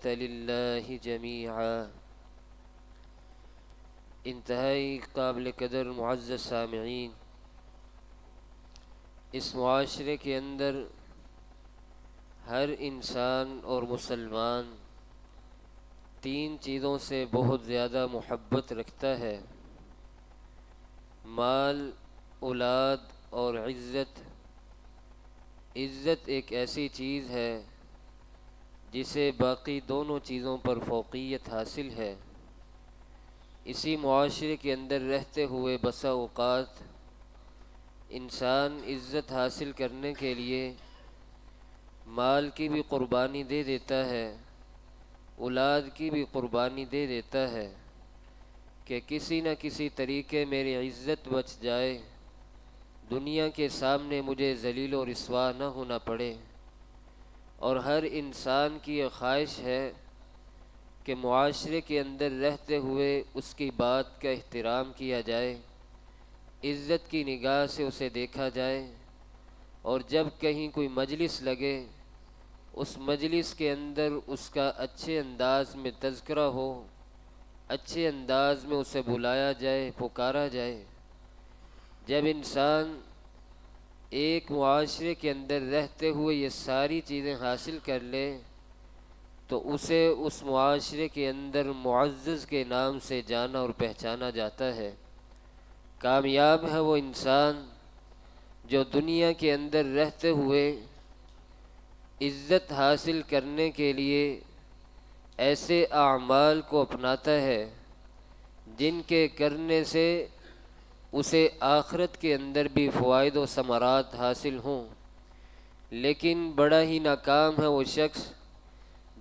للہ جمیعا۔ انتہائی قابل قدر معزز سامعین، اس معاشرے کے اندر ہر انسان اور مسلمان تین چیزوں سے بہت زیادہ محبت رکھتا ہے: مال، اولاد اور عزت۔ عزت ایک ایسی چیز ہے جسے باقی دونوں چیزوں پر فوقیت حاصل ہے۔ اسی معاشرے کے اندر رہتے ہوئے بسا اوقات انسان عزت حاصل کرنے کے لیے مال کی بھی قربانی دے دیتا ہے، اولاد کی بھی قربانی دے دیتا ہے کہ کسی نہ کسی طریقے میری عزت بچ جائے، دنیا کے سامنے مجھے ذلیل و رسوا نہ ہونا پڑے۔ اور ہر انسان کی یہ خواہش ہے کہ معاشرے کے اندر رہتے ہوئے اس کی بات کا احترام کیا جائے، عزت کی نگاہ سے اسے دیکھا جائے، اور جب کہیں کوئی مجلس لگے اس مجلس کے اندر اس کا اچھے انداز میں تذکرہ ہو، اچھے انداز میں اسے بلایا جائے، پکارا جائے۔ جب انسان ایک معاشرے کے اندر رہتے ہوئے یہ ساری چیزیں حاصل کر لے تو اسے اس معاشرے کے اندر معزز کے نام سے جانا اور پہچانا جاتا ہے۔ کامیاب ہے وہ انسان جو دنیا کے اندر رہتے ہوئے عزت حاصل کرنے کے لیے ایسے اعمال کو اپناتا ہے جن کے کرنے سے اسے آخرت کے اندر بھی فوائد و ثمرات حاصل ہوں۔ لیکن بڑا ہی ناکام ہے وہ شخص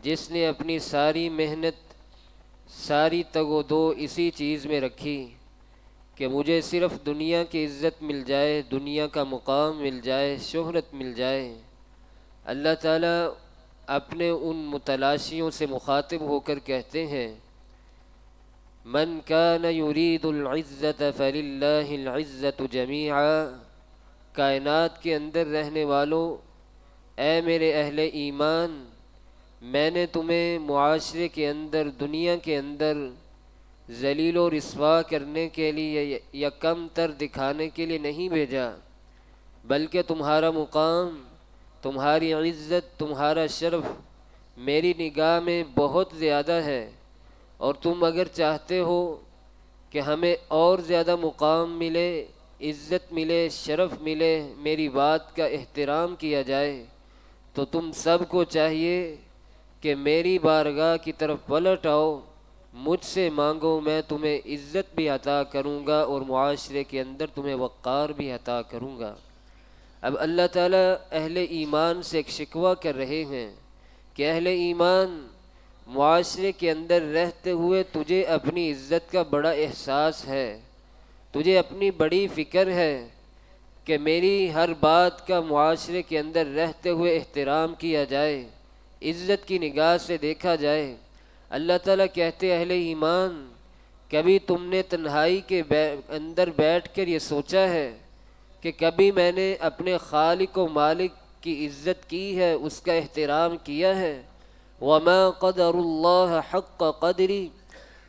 جس نے اپنی ساری محنت، ساری تگ و دو اسی چیز میں رکھی کہ مجھے صرف دنیا کی عزت مل جائے، دنیا کا مقام مل جائے، شہرت مل جائے۔ اللہ تعالیٰ اپنے ان متلاشیوں سے مخاطب ہو کر کہتے ہیں: من کان یرید العزت فللہ العزت جمیعا۔ کائنات کے اندر رہنے والوں، اے میرے اہل ایمان، میں نے تمہیں معاشرے کے اندر، دنیا کے اندر ذلیل و رسوا کرنے کے لیے یا کم تر دکھانے کے لیے نہیں بھیجا، بلکہ تمہارا مقام، تمہاری عزت، تمہارا شرف میری نگاہ میں بہت زیادہ ہے، اور تم اگر چاہتے ہو کہ ہمیں اور زیادہ مقام ملے، عزت ملے، شرف ملے، میری بات کا احترام کیا جائے، تو تم سب کو چاہیے کہ میری بارگاہ کی طرف پلٹ آؤ، مجھ سے مانگو، میں تمہیں عزت بھی عطا کروں گا اور معاشرے کے اندر تمہیں وقار بھی عطا کروں گا۔ اب اللہ تعالیٰ اہل ایمان سے ایک شکوہ کر رہے ہیں کہ اہل ایمان، معاشرے کے اندر رہتے ہوئے تجھے اپنی عزت کا بڑا احساس ہے، تجھے اپنی بڑی فکر ہے کہ میری ہر بات کا معاشرے کے اندر رہتے ہوئے احترام کیا جائے، عزت کی نگاہ سے دیکھا جائے۔ اللہ تعالیٰ کہتے اہل ایمان، کبھی تم نے تنہائی کے اندر بیٹھ کر یہ سوچا ہے کہ کبھی میں نے اپنے خالق و مالک کی عزت کی ہے، اس کا احترام کیا ہے؟ وَمَا قَدَرُ اللَّهَ حَقَّ قَدْرِ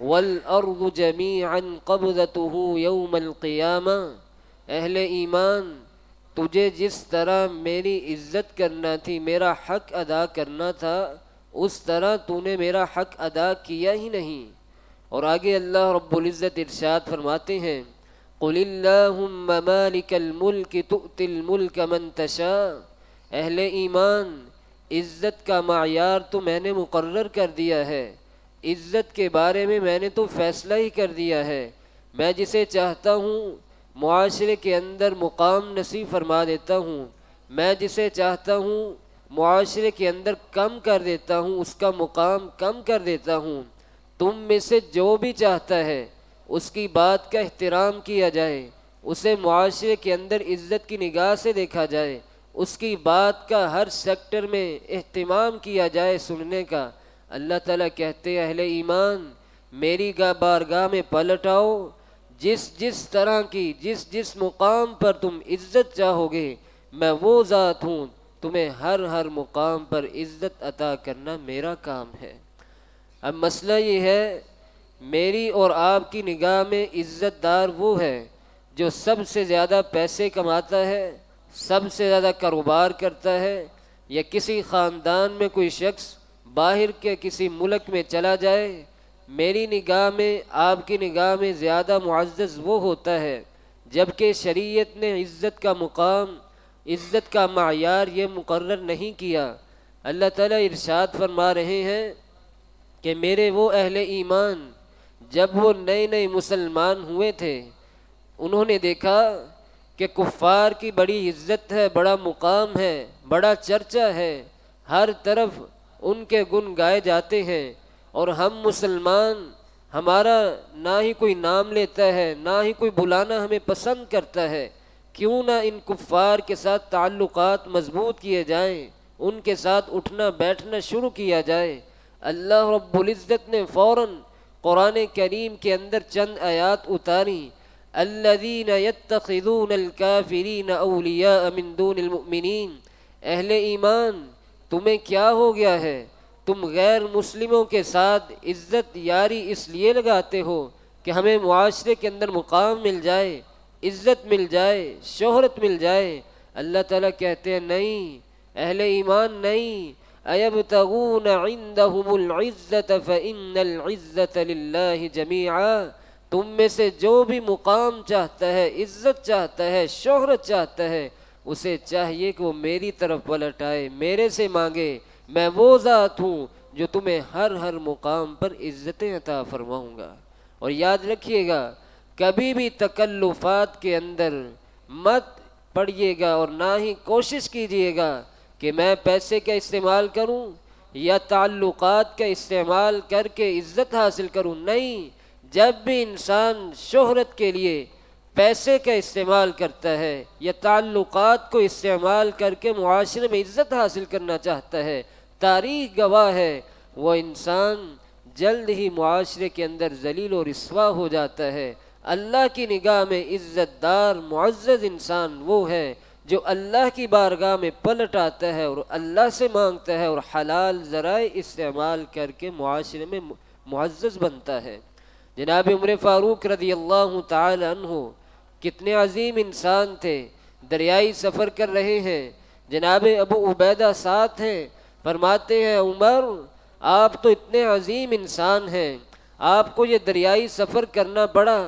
وَالْأَرْضُ جَمِيعًا قَبْضَتُهُ يَوْمَ الْقِيَامَةِ۔ اہل ایمان، تجھے جس طرح میری عزت کرنا تھی، میرا حق ادا کرنا تھا، اس طرح تو نے میرا حق ادا کیا ہی نہیں۔ اور آگے اللہ رب العزت ارشاد فرماتے ہیں: قُلِ اللَّهُمَّ مَالِكَ الْمُلْكِ تُؤْتِي الْمُلْكَ مَنْ تَشَاءُ۔ اہل ایمان، عزت کا معیار تو میں نے مقرر کر دیا ہے، عزت کے بارے میں نے تو فیصلہ ہی کر دیا ہے۔ میں جسے چاہتا ہوں معاشرے کے اندر مقام نصیب فرما دیتا ہوں، میں جسے چاہتا ہوں معاشرے کے اندر کم کر دیتا ہوں، اس کا مقام کم کر دیتا ہوں۔ تم میں سے جو بھی چاہتا ہے اس کی بات کا احترام کیا جائے، اسے معاشرے کے اندر عزت کی نگاہ سے دیکھا جائے، اس کی بات کا ہر سیکٹر میں اہتمام کیا جائے سننے کا۔ اللہ تعالیٰ کہتے اہل ایمان، میری بارگاہ میں پلٹ آؤ، جس جس طرح کی، جس جس مقام پر تم عزت چاہو گے، میں وہ ذات ہوں، تمہیں ہر ہر مقام پر عزت عطا کرنا میرا کام ہے۔ اب مسئلہ یہ ہے، میری اور آپ کی نگاہ میں عزت دار وہ ہے جو سب سے زیادہ پیسے کماتا ہے، سب سے زیادہ کاروبار کرتا ہے، یا کسی خاندان میں کوئی شخص باہر کے کسی ملک میں چلا جائے، میری نگاہ میں آپ کی نگاہ میں زیادہ معزز وہ ہوتا ہے، جبکہ شریعت نے عزت کا مقام، عزت کا معیار یہ مقرر نہیں کیا۔ اللہ تعالیٰ ارشاد فرما رہے ہیں کہ میرے وہ اہل ایمان جب وہ نئے نئے مسلمان ہوئے تھے، انہوں نے دیکھا کہ کفار کی بڑی عزت ہے، بڑا مقام ہے، بڑا چرچا ہے، ہر طرف ان کے گن گائے جاتے ہیں، اور ہم مسلمان، ہمارا نہ ہی کوئی نام لیتا ہے، نہ ہی کوئی بلانا ہمیں پسند کرتا ہے۔ کیوں نہ ان کفار کے ساتھ تعلقات مضبوط کیے جائیں، ان کے ساتھ اٹھنا بیٹھنا شروع کیا جائے۔ اللہ رب العزت نے فوراً قرآن کریم کے اندر چند آیات اتاری، الذین یتخذون الکافرین اولیاء من دون المؤمنین، اہل ایمان تمہیں کیا ہو گیا ہے، تم غیر مسلموں کے ساتھ عزت یاری اس لیے لگاتے ہو کہ ہمیں معاشرے کے اندر مقام مل جائے، عزت مل جائے، شہرت مل جائے۔ اللہ تعالیٰ کہتے ہیں نہیں اہل ایمان نہیں، ایبتغون عندهم العزت فإن العزت للہ جمیعا، تم میں سے جو بھی مقام چاہتا ہے، عزت چاہتا ہے، شہرت چاہتا ہے، اسے چاہیے کہ وہ میری طرف پلٹ آئے، میرے سے مانگے۔ میں وہ ذات ہوں جو تمہیں ہر مقام پر عزتیں عطا فرماؤں گا۔ اور یاد رکھیے گا، کبھی بھی تکلفات کے اندر مت پڑیے گا اور نہ ہی کوشش کیجیے گا کہ میں پیسے کا استعمال کروں یا تعلقات کا استعمال کر کے عزت حاصل کروں۔ نہیں، جب بھی انسان شہرت کے لیے پیسے کا استعمال کرتا ہے یا تعلقات کو استعمال کر کے معاشرے میں عزت حاصل کرنا چاہتا ہے، تاریخ گواہ ہے وہ انسان جلد ہی معاشرے کے اندر ذلیل و رسوا ہو جاتا ہے۔ اللہ کی نگاہ میں عزت دار معزز انسان وہ ہے جو اللہ کی بارگاہ میں پلٹ آتا ہے اور اللہ سے مانگتا ہے اور حلال ذرائع استعمال کر کے معاشرے میں معزز بنتا ہے۔ جناب عمر فاروق رضی اللہ تعالی عنہ کتنے عظیم انسان تھے، دریائی سفر کر رہے ہیں، جناب ابو عبیدہ ساتھ ہیں، فرماتے ہیں عمر آپ تو اتنے عظیم انسان ہیں، آپ کو یہ دریائی سفر کرنا پڑا،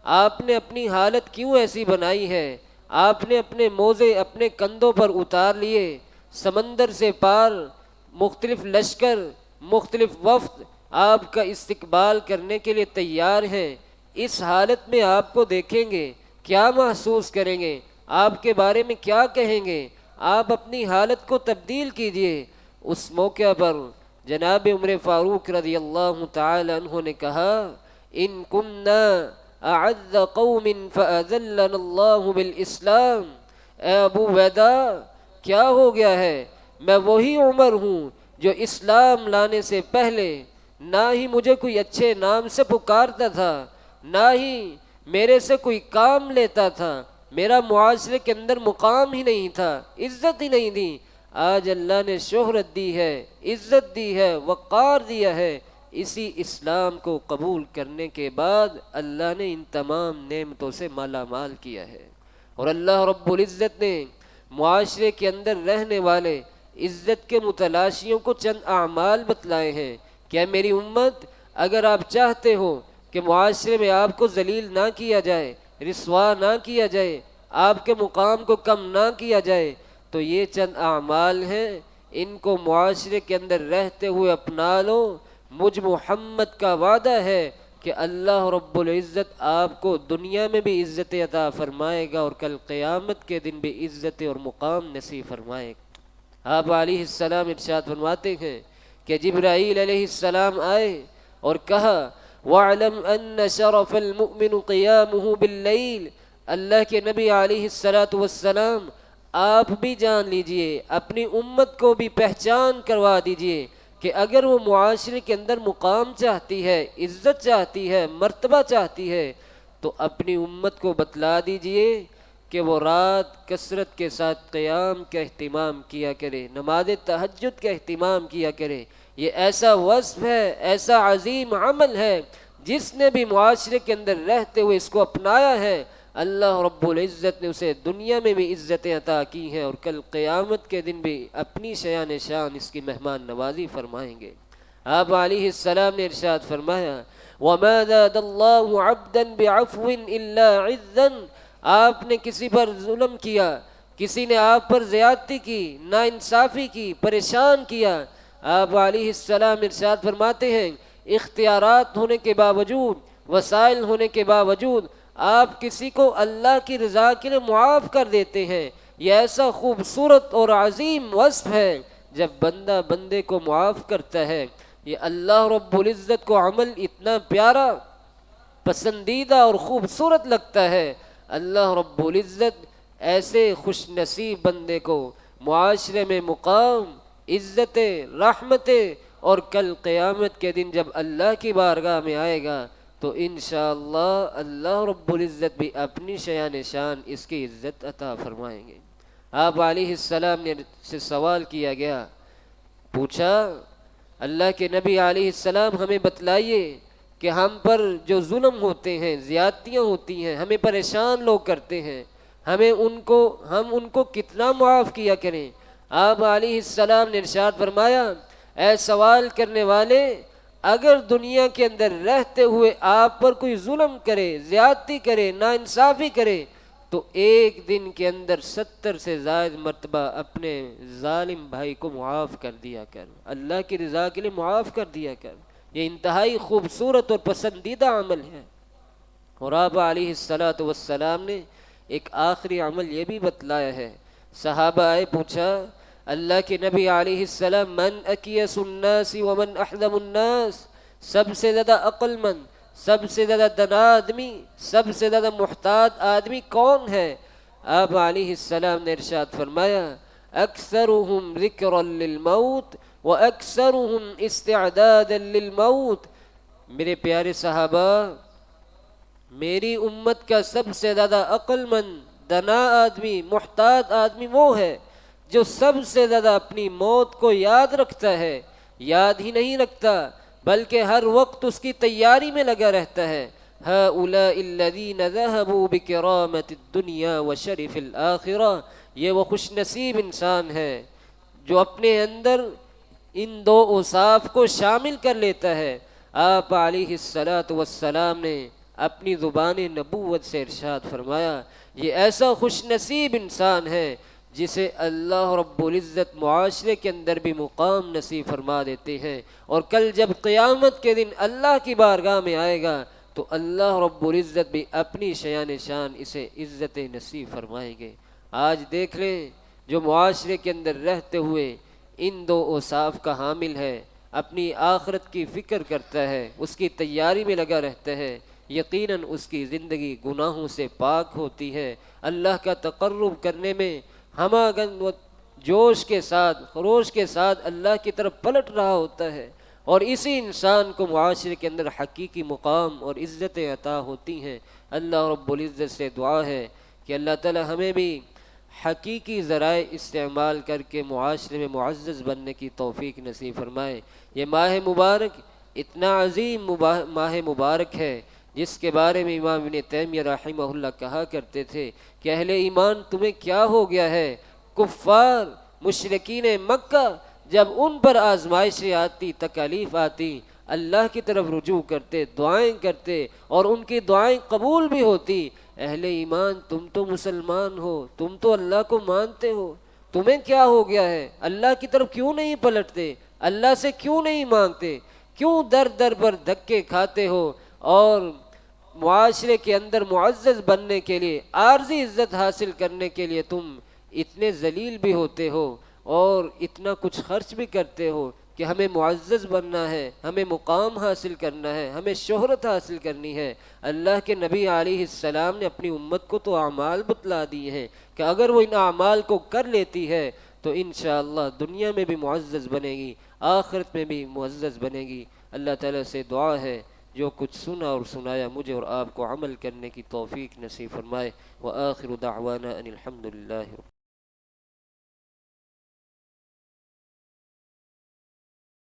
آپ نے اپنی حالت کیوں ایسی بنائی ہے؟ آپ نے اپنے موزے اپنے کندھوں پر اتار لیے، سمندر سے پار مختلف لشکر، مختلف وفد آپ کا استقبال کرنے کے لیے تیار ہیں، اس حالت میں آپ کو دیکھیں گے کیا محسوس کریں گے؟ آپ کے بارے میں کیا کہیں گے؟ آپ اپنی حالت کو تبدیل کیجئے۔ اس موقع پر جناب عمر فاروق رضی اللہ تعالی عنہ نے کہا، ان کننا اعز قوم فاذلنا اللہ بالاسلام، اے ابو عبیدہ کیا ہو گیا ہے؟ میں وہی عمر ہوں جو اسلام لانے سے پہلے نہ ہی مجھے کوئی اچھے نام سے پکارتا تھا، نہ ہی میرے سے کوئی کام لیتا تھا، میرا معاشرے کے اندر مقام ہی نہیں تھا، عزت ہی نہیں دی۔ آج اللہ نے شہرت دی ہے، عزت دی ہے، وقار دیا ہے۔ اسی اسلام کو قبول کرنے کے بعد اللہ نے ان تمام نعمتوں سے مالا مال کیا ہے۔ اور اللہ رب العزت نے معاشرے کے اندر رہنے والے عزت کے متلاشیوں کو چند اعمال بتلائے ہیں۔ کیا میری امت، اگر آپ چاہتے ہو کہ معاشرے میں آپ کو ذلیل نہ کیا جائے، رسوا نہ کیا جائے، آپ کے مقام کو کم نہ کیا جائے، تو یہ چند اعمال ہیں، ان کو معاشرے کے اندر رہتے ہوئے اپنا لو۔ مجھ محمد کا وعدہ ہے کہ اللہ رب العزت آپ کو دنیا میں بھی عزت عطا فرمائے گا اور کل قیامت کے دن بھی عزت اور مقام نصیب فرمائے گا۔ آپ علیہ السلام ارشاد فرماتے ہیں کہ جبرائیل علیہ السلام آئے اور کہا، وَاعْلَمْ أَنَّ شَرَفَ الْمُؤْمِنُ قِيَامُهُ بِاللَّيْلِ، اللہ کے نبی علیہ السلام آپ بھی جان لیجئے، اپنی امت کو بھی پہچان کروا دیجئے کہ اگر وہ معاشرے کے اندر مقام چاہتی ہے، عزت چاہتی ہے، مرتبہ چاہتی ہے، تو اپنی امت کو بتلا دیجئے کہ وہ رات کثرت کے ساتھ قیام کا اہتمام کیا کرے، نماز تہجد کا اہتمام کیا کرے، یہ ایسا وصف ہے، ایسا عظیم عمل ہے، جس نے بھی معاشرے کے اندر رہتے ہوئے اس کو اپنایا ہے، اللہ رب العزت نے اسے دنیا میں بھی عزتیں عطا کی ہیں، اور کل قیامت کے دن بھی اپنی شان شان اس کی مہمان نوازی فرمائیں گے۔ آپ علیہ السلام نے ارشاد فرمایا، وَمَا زَادَ اللَّهُ عَبْدًا بِعَفْوٍ إِلَّا عِزًّا، آپ نے کسی پر ظلم کیا، کسی نے آپ پر زیادتی کی، ناانصافی کی، پریشان کیا، آپ علیہ السلام ارشاد فرماتے ہیں اختیارات ہونے کے باوجود، وسائل ہونے کے باوجود آپ کسی کو اللہ کی رضا کے لیے معاف کر دیتے ہیں۔ یہ ایسا خوبصورت اور عظیم وصف ہے، جب بندہ بندے کو معاف کرتا ہے۔ یہ اللہ رب العزت کو عمل اتنا پیارا، پسندیدہ اور خوبصورت لگتا ہے۔ اللہ رب العزت ایسے خوش نصیب بندے کو معاشرے میں مقام، عزتیں، رحمتیں، اور کل قیامت کے دن جب اللہ کی بارگاہ میں آئے گا تو انشاءاللہ اللہ رب العزت بھی اپنی شان شان اس کی عزت عطا فرمائیں گے۔ آپ علیہ السلام نے سے سوال کیا گیا، پوچھا اللہ کے نبی علیہ السلام ہمیں بتلائیے کہ ہم پر جو ظلم ہوتے ہیں، زیادتیاں ہوتی ہیں، ہمیں پریشان لوگ کرتے ہیں، ہم ان کو کتنا معاف کیا کریں؟ آپ علیہ السلام نے ارشاد فرمایا، اے سوال کرنے والے، اگر دنیا کے اندر رہتے ہوئے آپ پر کوئی ظلم کرے، زیادتی کرے، ناانصافی کرے، تو ایک دن کے اندر 70 سے زائد مرتبہ اپنے ظالم بھائی کو معاف کر دیا کر، اللہ کی رضا کے لیے معاف کر دیا کر۔ یہ انتہائی خوبصورت اور پسندیدہ عمل ہے۔ اور آپ علیہ السلام نے ایک آخری عمل یہ بھی بتلایا ہے۔ صحابہ آئے، پوچھا اللہ کے نبی علیہ السلام، من اکیس الناس ومن احلم الناس، سب سے زیادہ عقل مند، سب سے زیادہ دانا آدمی، سب سے زیادہ محتاط آدمی کون ہے؟ آپ علیہ السلام نے ارشاد فرمایا، اکثرهم ذکرا للموت واکثرهم استعدادا للموت۔ میرے پیارے صحابہ، میری امت کا سب سے زیادہ عقل مند، دانا آدمی، محتاط آدمی وہ ہے جو سب سے زیادہ اپنی موت کو یاد رکھتا ہے، یاد ہی نہیں رکھتا بلکہ ہر وقت اس کی تیاری میں لگا رہتا ہے۔ هؤلاء الذین ذهبوا بکرامۃ الدنیا وشرف الآخرہ، یہ وہ خوش نصیب انسان ہے جو اپنے اندر ان دو اوصاف کو شامل کر لیتا ہے۔ آپ علیہ السلام نے اپنی زبان نبوت سے ارشاد فرمایا، یہ ایسا خوش نصیب انسان ہے جسے اللہ رب العزت معاشرے کے اندر بھی مقام نصیب فرما دیتے ہیں، اور کل جب قیامت کے دن اللہ کی بارگاہ میں آئے گا تو اللہ رب العزت بھی اپنی شان شان اسے عزت نصیب فرمائیں گے۔ آج دیکھ لیں، جو معاشرے کے اندر رہتے ہوئے ان دو اوصاف کا حامل ہے، اپنی آخرت کی فکر کرتا ہے، اس کی تیاری میں لگا رہتا ہے، یقیناً اس کی زندگی گناہوں سے پاک ہوتی ہے، اللہ کا تقرب کرنے میں ہمہ و جوش کے ساتھ، خروش کے ساتھ اللہ کی طرف پلٹ رہا ہوتا ہے، اور اسی انسان کو معاشرے کے اندر حقیقی مقام اور عزتیں عطا ہوتی ہیں۔ اللہ رب العزت سے دعا ہے کہ اللہ تعالی ہمیں بھی حقیقی ذرائع استعمال کر کے معاشرے میں معزز بننے کی توفیق نصیب فرمائے۔ یہ ماہ مبارک اتنا عظیم ماہ مبارک ہے جس کے بارے میں امام ابن تیمیہ رحمہ اللہ کہا کرتے تھے کہ اہل ایمان تمہیں کیا ہو گیا ہے؟ کفار مشرکین مکہ جب ان پر آزمائشیں آتی، تکالیف آتی، اللہ کی طرف رجوع کرتے، دعائیں کرتے، اور ان کی دعائیں قبول بھی ہوتی۔ اہل ایمان تم تو مسلمان ہو، تم تو اللہ کو مانتے ہو، تمہیں کیا ہو گیا ہے؟ اللہ کی طرف کیوں نہیں پلٹتے؟ اللہ سے کیوں نہیں مانگتے؟ کیوں در در پر دھکے کھاتے ہو؟ اور معاشرے کے اندر معزز بننے کے لیے، عارضی عزت حاصل کرنے کے لیے تم اتنے ذلیل بھی ہوتے ہو اور اتنا کچھ خرچ بھی کرتے ہو کہ ہمیں معزز بننا ہے، ہمیں مقام حاصل کرنا ہے، ہمیں شہرت حاصل کرنی ہے۔ اللہ کے نبی علیہ السلام نے اپنی امت کو تو اعمال بتلا دیے ہیں کہ اگر وہ ان اعمال کو کر لیتی ہے تو انشاءاللہ دنیا میں بھی معزز بنے گی، آخرت میں بھی معزز بنے گی۔ اللہ تعالیٰ سے دعا ہے جو کچھ سنا اور سنایا مجھے اور آپ کو عمل کرنے کی توفیق نصیب فرمائے۔ وآخر دعوانا ان الحمد للہ۔